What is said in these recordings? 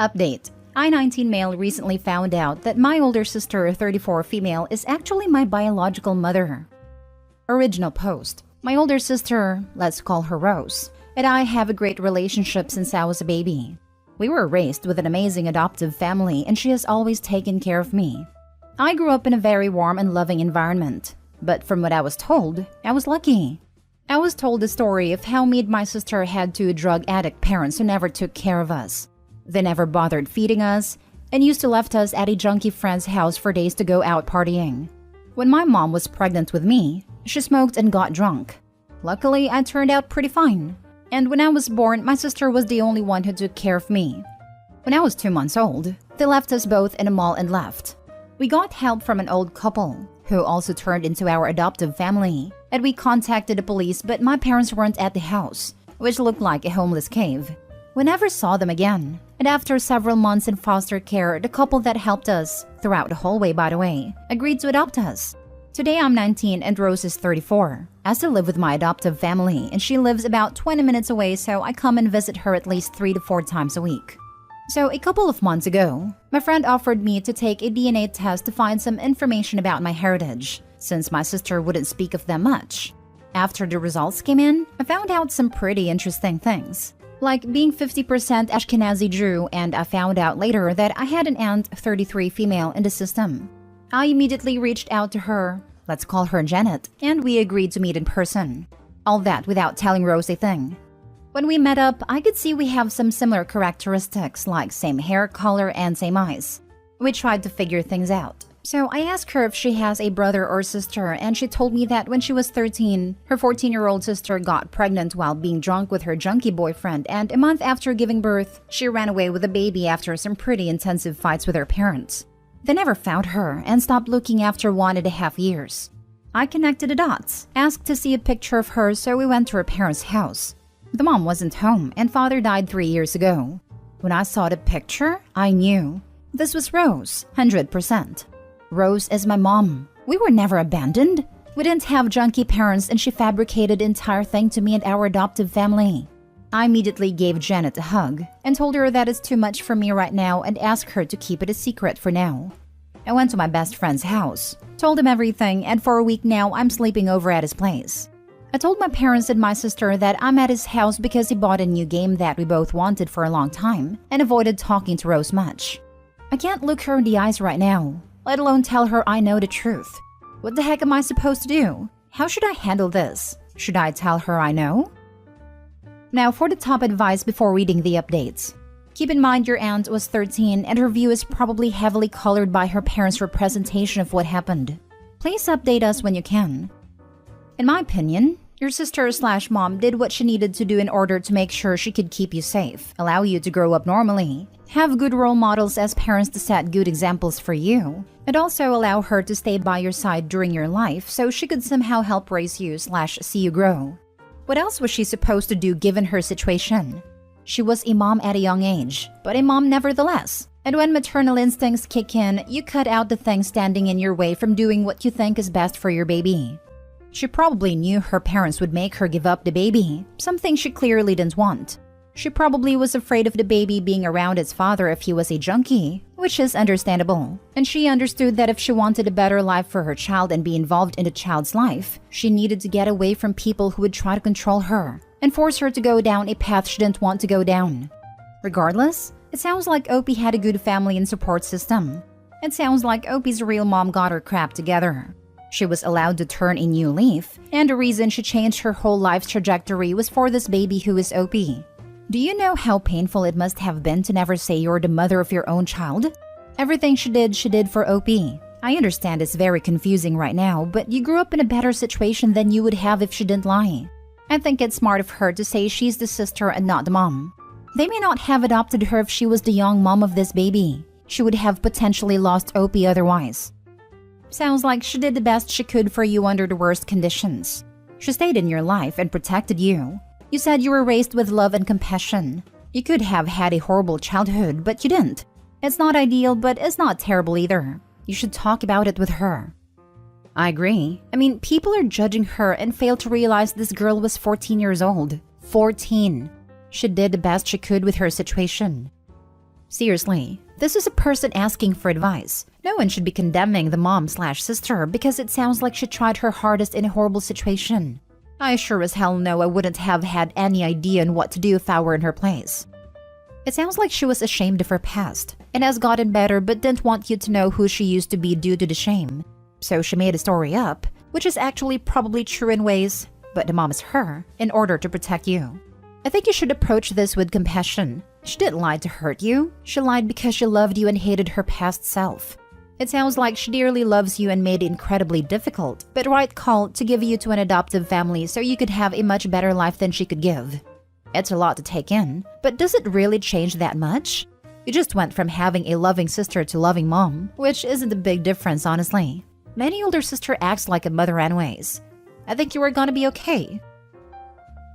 Update. I-19 male recently found out that my older sister, 34 female, is actually my biological mother. Original post. My older sister, let's call her Rose, and I have a great relationship since I was a baby. We were raised with an amazing adoptive family and she has always taken care of me. I grew up in a very warm and loving environment, but from what I was told, I was lucky. I was told the story of how me and my sister had two drug addict parents who never took care of us. They never bothered feeding us and used to left us at a junkie friend's house for days to go out partying. When my mom was pregnant with me, she smoked and got drunk. Luckily, I turned out pretty fine. And when I was born, my sister was the only one who took care of me. When I was 2 months old, they left us both in a mall and left. We got help from an old couple, who also turned into our adoptive family, and we contacted the police, but my parents weren't at the house, which looked like a homeless cave. We never saw them again, and after several months in foster care, the couple that helped us, throughout the whole way by the way, agreed to adopt us. Today I'm 19 and Rose is 34. I still live with my adoptive family and she lives about 20 minutes away, so I come and visit her at least 3 to 4 times a week. So a couple of months ago, my friend offered me to take a DNA test to find some information about my heritage, since my sister wouldn't speak of them much. After the results came in, I found out some pretty interesting things, like being 50% Ashkenazi Jew, and I found out later that I had an aunt, 33 female, in the system. I immediately reached out to her, let's call her Janet, and we agreed to meet in person. All that without telling Rose a thing. When we met up, I could see we have some similar characteristics like same hair color and same eyes. We tried to figure things out. So I asked her if she has a brother or sister, and she told me that when she was 13, her 14-year-old sister got pregnant while being drunk with her junkie boyfriend, and a month after giving birth, she ran away with a baby after some pretty intensive fights with her parents. They never found her and stopped looking after 1.5 years. I connected the dots, asked to see a picture of her, so we went to her parents' house. The mom wasn't home and father died 3 years ago. When I saw the picture, I knew. This was Rose, 100%. Rose is my mom. We were never abandoned. We didn't have junkie parents and she fabricated the entire thing to me and our adoptive family. I immediately gave Janet a hug and told her that it's too much for me right now and asked her to keep it a secret for now. I went to my best friend's house, told him everything, and for a week now I'm sleeping over at his place. I told my parents and my sister that I'm at his house because he bought a new game that we both wanted for a long time and avoided talking to Rose much. I can't look her in the eyes right now, let alone tell her I know the truth. What the heck am I supposed to do? How should I handle this? Should I tell her I know? Now for the top advice before reading the updates. Keep in mind your aunt was 13 and her view is probably heavily colored by her parents' representation of what happened. Please update us when you can. In my opinion, your sister/mom did what she needed to do in order to make sure she could keep you safe, allow you to grow up normally, have good role models as parents to set good examples for you, and also allow her to stay by your side during your life so she could somehow help raise you/see you grow. What else was she supposed to do given her situation? She was a mom at a young age, but a mom nevertheless. And when maternal instincts kick in, you cut out the things standing in your way from doing what you think is best for your baby. She probably knew her parents would make her give up the baby, something she clearly didn't want. She probably was afraid of the baby being around its father if he was a junkie, which is understandable. And she understood that if she wanted a better life for her child and be involved in the child's life, she needed to get away from people who would try to control her and force her to go down a path she didn't want to go down. Regardless, it sounds like Opie had a good family and support system. It sounds like Opie's real mom got her crap together. She was allowed to turn a new leaf, and the reason she changed her whole life's trajectory was for this baby who is Opie. Do you know how painful it must have been to never say you're the mother of your own child? Everything she did for Opie. I understand it's very confusing right now, but you grew up in a better situation than you would have if she didn't lie. I think it's smart of her to say she's the sister and not the mom. They may not have adopted her if she was the young mom of this baby. She would have potentially lost Opie otherwise. Sounds like she did the best she could for you under the worst conditions. She stayed in your life and protected you. You said you were raised with love and compassion. You could have had a horrible childhood, but you didn't. It's not ideal, but it's not terrible either. You should talk about it with her. I agree. I mean, people are judging her and fail to realize this girl was 14 years old. 14. She did the best she could with her situation. Seriously, this is a person asking for advice. No one should be condemning the mom/sister because it sounds like she tried her hardest in a horrible situation. I sure as hell know I wouldn't have had any idea on what to do if I were in her place. It sounds like she was ashamed of her past and has gotten better but didn't want you to know who she used to be due to the shame. So she made a story up, which is actually probably true in ways, but the mom is her, in order to protect you. I think you should approach this with compassion. She didn't lie to hurt you. She lied because she loved you and hated her past self. It sounds like she dearly loves you and made it incredibly difficult, but right call to give you to an adoptive family so you could have a much better life than she could give. It's a lot to take in, but does it really change that much? You just went from having a loving sister to loving mom, which isn't a big difference, honestly. Many older sister acts like a mother anyways. I think you are gonna be okay.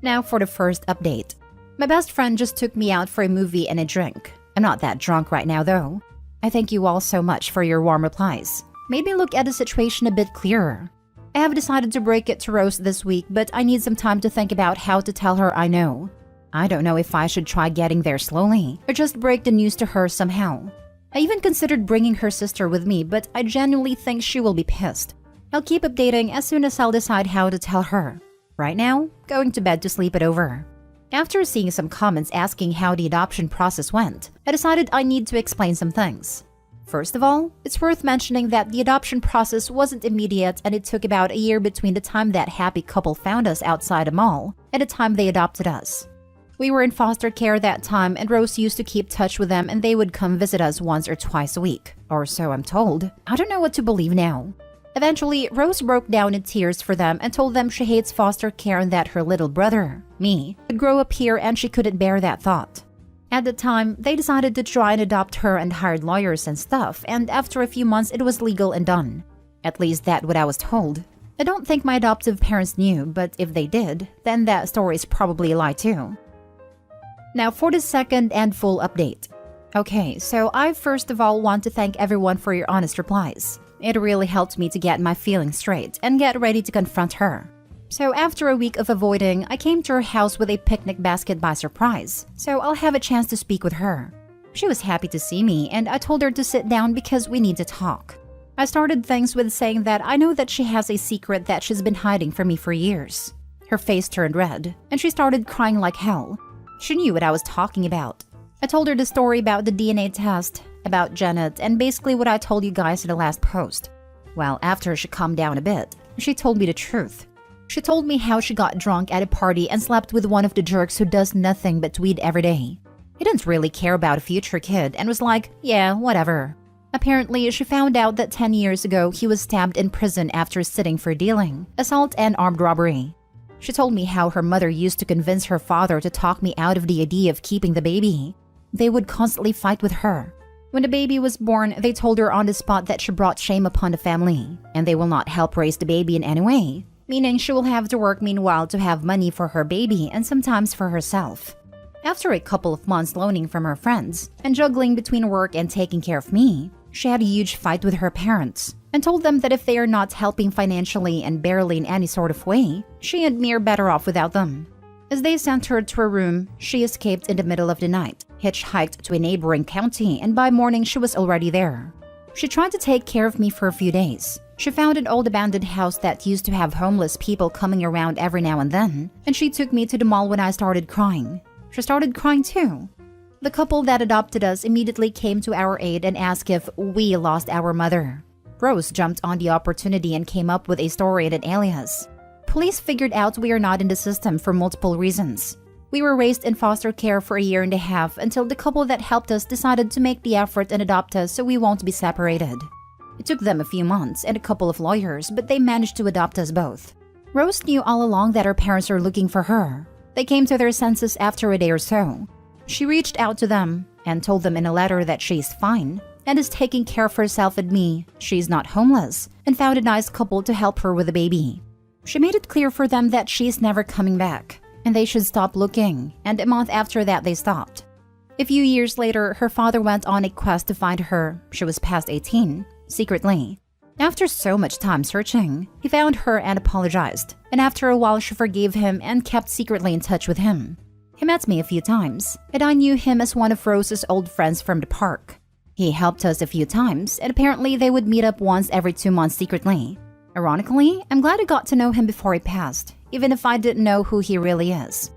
Now for the first update. My best friend just took me out for a movie and a drink. I'm not that drunk right now though. I thank you all so much for your warm replies. Made me look at the situation a bit clearer. I have decided to break it to Rose this week, but I need some time to think about how to tell her I know. I don't know if I should try getting there slowly or just break the news to her somehow. I even considered bringing her sister with me, but I genuinely think she will be pissed. I'll keep updating as soon as I'll decide how to tell her. Right now, going to bed to sleep it over. After seeing some comments asking how the adoption process went, I decided I need to explain some things. First of all, it's worth mentioning that the adoption process wasn't immediate and it took about a year between the time that happy couple found us outside a mall and the time they adopted us. We were in foster care that time and Rose used to keep touch with them and they would come visit us once or twice a week. Or so I'm told. I don't know what to believe now. Eventually, Rose broke down in tears for them and told them she hates foster care and that her little brother, me, would grow up here and she couldn't bear that thought. At the time, they decided to try and adopt her and hired lawyers and stuff, and after a few months it was legal and done. At least that's what I was told. I don't think my adoptive parents knew, but if they did, then that story is probably a lie too. Now for the second and full update. Okay, so I first of all want to thank everyone for your honest replies. It really helped me to get my feelings straight and get ready to confront her. So after a week of avoiding, I came to her house with a picnic basket by surprise, so I'll have a chance to speak with her. She was happy to see me and I told her to sit down because we need to talk. I started things with saying that I know that she has a secret that she's been hiding from me for years. Her face turned red and she started crying like hell. She knew what I was talking about. I told her the story about the DNA test, about Janet, and basically what I told you guys in the last post. Well, after she calmed down a bit, she told me the truth. She told me how she got drunk at a party and slept with one of the jerks who does nothing but tweet every day. He didn't really care about a future kid and was like, yeah, whatever. Apparently, she found out that 10 years ago he was stabbed in prison after sitting for dealing, assault and armed robbery. She told me how her mother used to convince her father to talk me out of the idea of keeping the baby. They would constantly fight with her. When the baby was born, they told her on the spot that she brought shame upon the family, and they will not help raise the baby in any way, meaning she will have to work meanwhile to have money for her baby and sometimes for herself. After a couple of months loaning from her friends and juggling between work and taking care of me, she had a huge fight with her parents and told them that if they are not helping financially and barely in any sort of way, she and me are better off without them. As they sent her to her room, she escaped in the middle of the night, hitchhiked to a neighboring county, and by morning she was already there. She tried to take care of me for a few days. She found an old abandoned house that used to have homeless people coming around every now and then, and she took me to the mall when I started crying. She started crying too. The couple that adopted us immediately came to our aid and asked if we lost our mother. Rose jumped on the opportunity and came up with a story and an alias. Police figured out we are not in the system for multiple reasons. We were raised in foster care for a year and a half until the couple that helped us decided to make the effort and adopt us so we won't be separated. It took them a few months and a couple of lawyers, but they managed to adopt us both. Rose knew all along that her parents are looking for her. They came to their senses after a day or so. She reached out to them and told them in a letter that she's fine and is taking care of herself and me, she's not homeless, and found a nice couple to help her with the baby. She made it clear for them that she's never coming back, and they should stop looking, and a month after that they stopped. A few years later, her father went on a quest to find her. She was past 18, secretly. After so much time searching, he found her and apologized, and after a while she forgave him and kept secretly in touch with him. He met me a few times, and I knew him as one of Rose's old friends from the park. He helped us a few times, and apparently they would meet up once every 2 months secretly. Ironically, I'm glad I got to know him before he passed, even if I didn't know who he really is.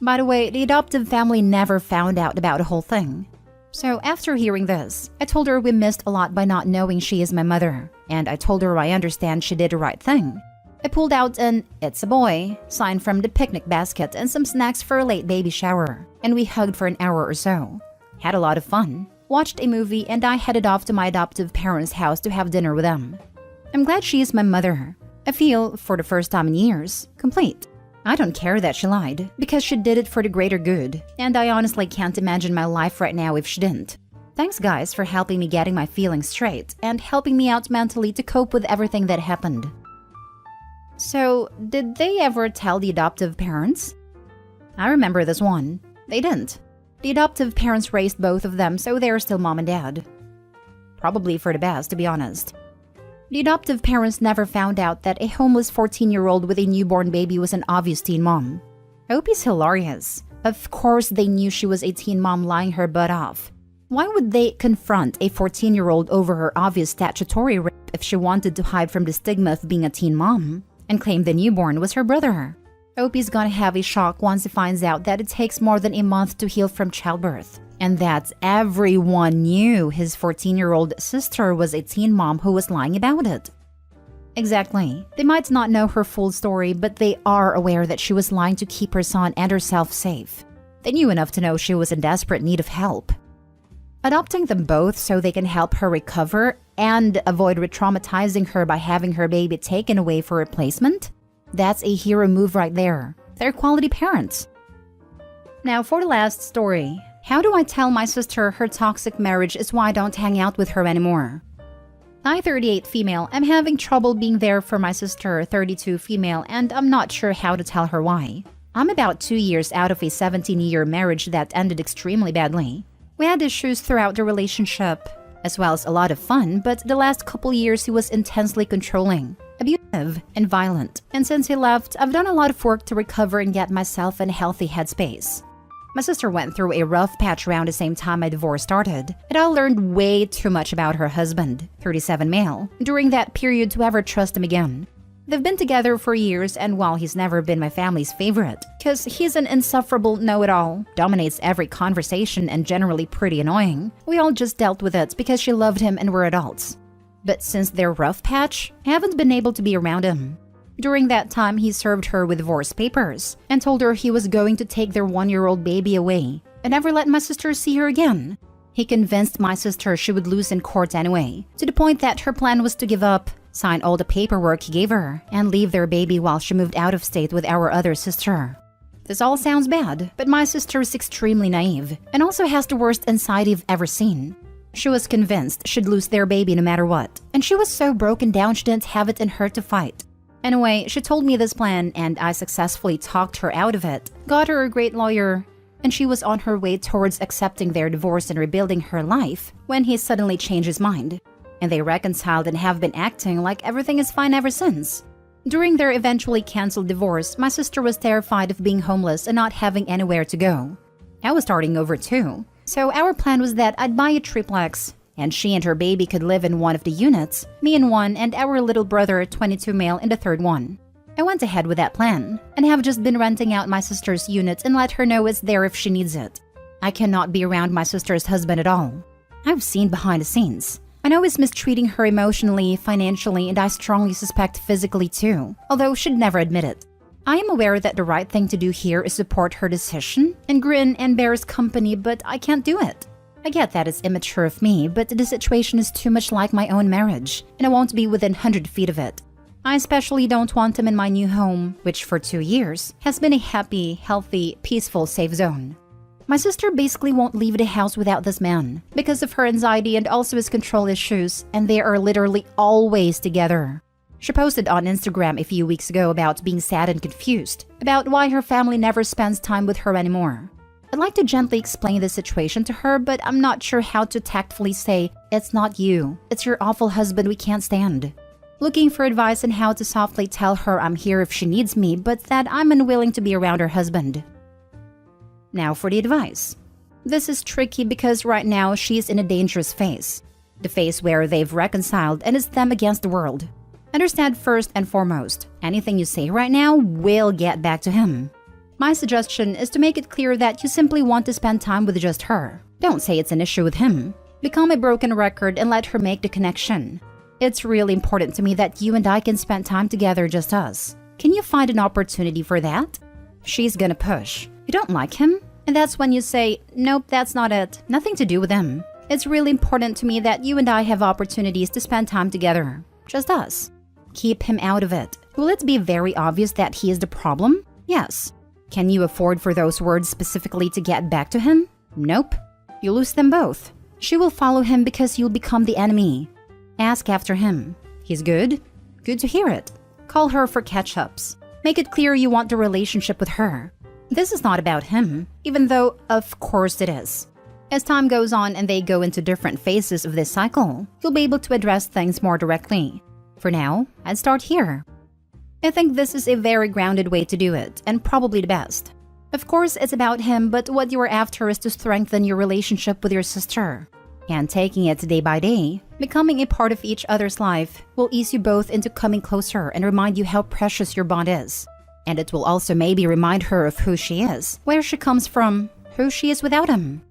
By the way, the adoptive family never found out about the whole thing. So after hearing this, I told her we missed a lot by not knowing she is my mother, and I told her I understand she did the right thing. I pulled out an "It's a boy" sign from the picnic basket and some snacks for a late baby shower, and we hugged for an hour or so. Had a lot of fun, watched a movie, and I headed off to my adoptive parents' house to have dinner with them. I'm glad she is my mother. I feel, for the first time in years, complete. I don't care that she lied, because she did it for the greater good, and I honestly can't imagine my life right now if she didn't. Thanks guys for helping me getting my feelings straight and helping me out mentally to cope with everything that happened. So, did they ever tell the adoptive parents? I remember this one. They didn't. The adoptive parents raised both of them, so they're still mom and dad. Probably for the best, to be honest. The adoptive parents never found out that a homeless 14-year-old with a newborn baby was an obvious teen mom. I hope he's hilarious. Of course they knew she was a teen mom lying her butt off. Why would they confront a 14-year-old over her obvious statutory rape if she wanted to hide from the stigma of being a teen mom? And claimed the newborn was her brother. Opie's gonna have a shock once he finds out that it takes more than a month to heal from childbirth, and that everyone knew his 14-year-old sister was a teen mom who was lying about it. Exactly. They might not know her full story, but they are aware that she was lying to keep her son and herself safe. They knew enough to know she was in desperate need of help. Adopting them both so they can help her recover and avoid re-traumatizing her by having her baby taken away for replacement? That's a hero move right there. They're quality parents. Now for the last story. How do I tell my sister her toxic marriage is why I don't hang out with her anymore? I, 38 female, am having trouble being there for my sister, 32 female, and I'm not sure how to tell her why. I'm about 2 years out of a 17-year marriage that ended extremely badly. We had issues throughout the relationship, as well as a lot of fun, but the last couple years he was intensely controlling, abusive, and violent. And since he left, I've done a lot of work to recover and get myself in a healthy headspace. My sister went through a rough patch around the same time my divorce started, and I learned way too much about her husband, 37 male, during that period to ever trust him again. They've been together for years, and while he's never been my family's favorite, because he's an insufferable know-it-all, dominates every conversation and generally pretty annoying, we all just dealt with it because she loved him and we're adults. But since their rough patch, I haven't been able to be around him. During that time, he served her with divorce papers and told her he was going to take their 1-year-old baby away and never let my sister see her again. He convinced my sister she would lose in court anyway, to the point that her plan was to give up, sign all the paperwork he gave her, and leave their baby while she moved out of state with our other sister. This all sounds bad, but my sister is extremely naive and also has the worst anxiety I've ever seen. She was convinced she'd lose their baby no matter what, and she was so broken down she didn't have it in her to fight. Anyway, she told me this plan and I successfully talked her out of it, got her a great lawyer, and she was on her way towards accepting their divorce and rebuilding her life when he suddenly changed his mind. And they reconciled and have been acting like everything is fine ever since. During their eventually canceled divorce, my sister was terrified of being homeless and not having anywhere to go. I was starting over too, so our plan was that I'd buy a triplex, and she and her baby could live in one of the units, me in one, and our little brother, 22 male, in the third one. I went ahead with that plan, and have just been renting out my sister's unit and let her know it's there if she needs it. I cannot be around my sister's husband at all. I've seen behind the scenes. I know he's mistreating her emotionally, financially, and I strongly suspect physically too, although she'd never admit it. I am aware that the right thing to do here is support her decision and grin and bear his company, but I can't do it. I get that it's immature of me, but the situation is too much like my own marriage, and I won't be within 100 feet of it. I especially don't want him in my new home, which for 2 years has been a happy, healthy, peaceful, safe zone. My sister basically won't leave the house without this man because of her anxiety and also his control issues, and they are literally always together. She posted on Instagram a few weeks ago about being sad and confused about why her family never spends time with her anymore. I'd like to gently explain the situation to her, but I'm not sure how to tactfully say, "It's not you, it's your awful husband we can't stand." Looking for advice on how to softly tell her I'm here if she needs me, but that I'm unwilling to be around her husband. Now for the advice. This is tricky because right now she's in a dangerous phase. The phase where they've reconciled and it's them against the world. Understand first and foremost, anything you say right now will get back to him. My suggestion is to make it clear that you simply want to spend time with just her. Don't say it's an issue with him. Become a broken record and let her make the connection. It's really important to me that you and I can spend time together, just us. Can you find an opportunity for that? She's gonna push. You don't like him? And that's when you say, nope, that's not it. Nothing to do with him. It's really important to me that you and I have opportunities to spend time together. Just us. Keep him out of it. Will it be very obvious that he is the problem? Yes. Can you afford for those words specifically to get back to him? Nope. You lose them both. She will follow him because you'll become the enemy. Ask after him. He's good? Good to hear it. Call her for catch-ups. Make it clear you want the relationship with her. This is not about him, even though, of course, it is. As time goes on and they go into different phases of this cycle, you'll be able to address things more directly. For now, I'd start here. I think this is a very grounded way to do it, and probably the best. Of course, it's about him, but what you are after is to strengthen your relationship with your sister. And taking it day by day, becoming a part of each other's life, will ease you both into coming closer and remind you how precious your bond is. And it will also maybe remind her of who she is, where she comes from, who she is without him.